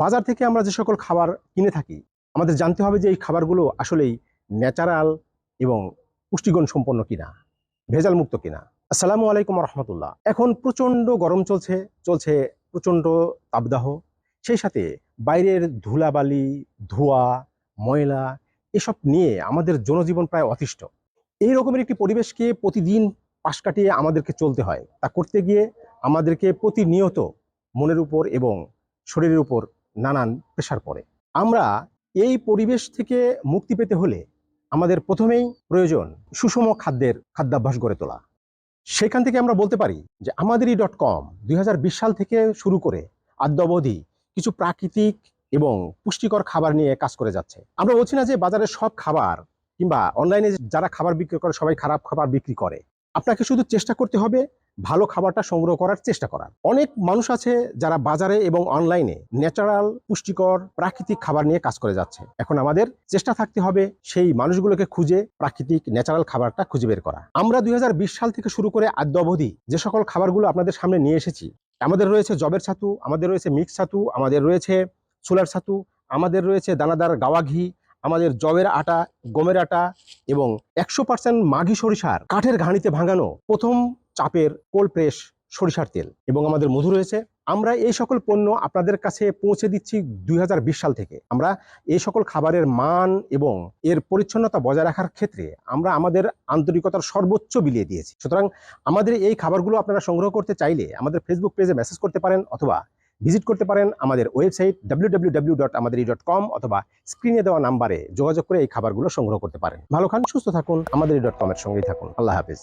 বাজার থেকে আমরা যে সকল খাবার কিনে থাকি আমাদের জানতে হবে যে এই খাবারগুলো আসলেই ন্যাচারাল এবং পুষ্টিগুণ সম্পন্ন কিনা, ভেজাল মুক্ত কিনা। আসসালামু আলাইকুম রহমতুল্লাহ। এখন প্রচণ্ড গরম চলছে প্রচণ্ড তাপদাহ, সেই সাথে বাইরের ধুলাবালি, ধোঁয়া, ময়লা এসব নিয়ে আমাদের জনজীবন প্রায় অতিষ্ঠ। এই রকমের একটি পরিবেশকে প্রতিদিন পাশ কাটিয়ে আমাদেরকে চলতে হয়। তা করতে গিয়ে আমাদেরকে প্রতিনিয়ত মনের উপর এবং শরীরের উপর নানান প্রেশার পড়ে। আমরা এই পরিবেশ থেকে মুক্তি পেতে হলে আমাদের প্রথমেই প্রয়োজন সুষম খাদ্যাভ্যাস গড়ে তোলা। সেখান থেকে আমরা বলতে পারি যে আমাদেরই.com 2020 সাল থেকে শুরু করে আদ্য অবধি কিছু প্রাকৃতিক এবং পুষ্টিকর খাবার নিয়ে কাজ করে যাচ্ছে। আমরা বলছি না যে বাজারের সব খাবার কিংবা অনলাইনে যারা খাবার বিক্রি করে সবাই খারাপ খাবার বিক্রি করে। আপনাকে শুধু চেষ্টা করতে হবে ভালো খাবারটা সংগ্রহ করার চেষ্টা করার। অনেক মানুষ আছে যারা বাজারে এবং অনলাইনে ন্যাচারাল পুষ্টিকর প্রাকৃতিক খাবার নিয়ে কাজ করে যাচ্ছে। এখন আমাদের চেষ্টা থাকতে হবে সেই মানুষগুলোকে খুঁজে প্রাকৃতিক ন্যাচারাল খাবারটা খুঁজে বের করা। আমরা 2020 সাল থেকে শুরু করে আদ্য অবধি যে সকল খাবারগুলো আপনাদের সামনে নিয়ে এসেছি, আমাদের রয়েছে জবের ছাতু, আমাদের রয়েছে মিক্স ছাতু, আমাদের রয়েছে ছোলার ছাতু, আমাদের রয়েছে দানাদার গাওয়া ঘি, আমাদের জবের আটা, গমের আটা এবং 100% মাঘি সরিষার কাঠের ঘানিতে ভাঙানো প্রথম চাপের কোল্ড প্রেস সরিষার তেল এবং আমাদের মধু রয়েছে। আমরা এই সকল পণ্য আপনাদের কাছে পৌঁছে দিচ্ছি 2020 সাল থেকে। আমরা এই সকল খাবারের মান এবং এর পরিচ্ছন্নতা বজায় রাখার ক্ষেত্রে আমরা আমাদের আন্তরিকতার সর্বোচ্চ বিলিয়ে দিয়েছি। সুতরাং আমাদের এই খাবারগুলো আপনারা সংগ্রহ করতে চাইলে আমাদের ফেসবুক পেজে মেসেজ করতে পারেন অথবা ভিজিট করতে পারেন আমাদের ওয়েবসাইট www.আমাদেরই.com অথবা স্ক্রিনে দেওয়া নাম্বারে যোগাযোগ করে এই খাবারগুলো সংগ্রহ করতে পারেন। ভালো খান, সুস্থ থাকুন, আমাদেরই.com এর সঙ্গেই থাকুন। আল্লাহ হাফেজ।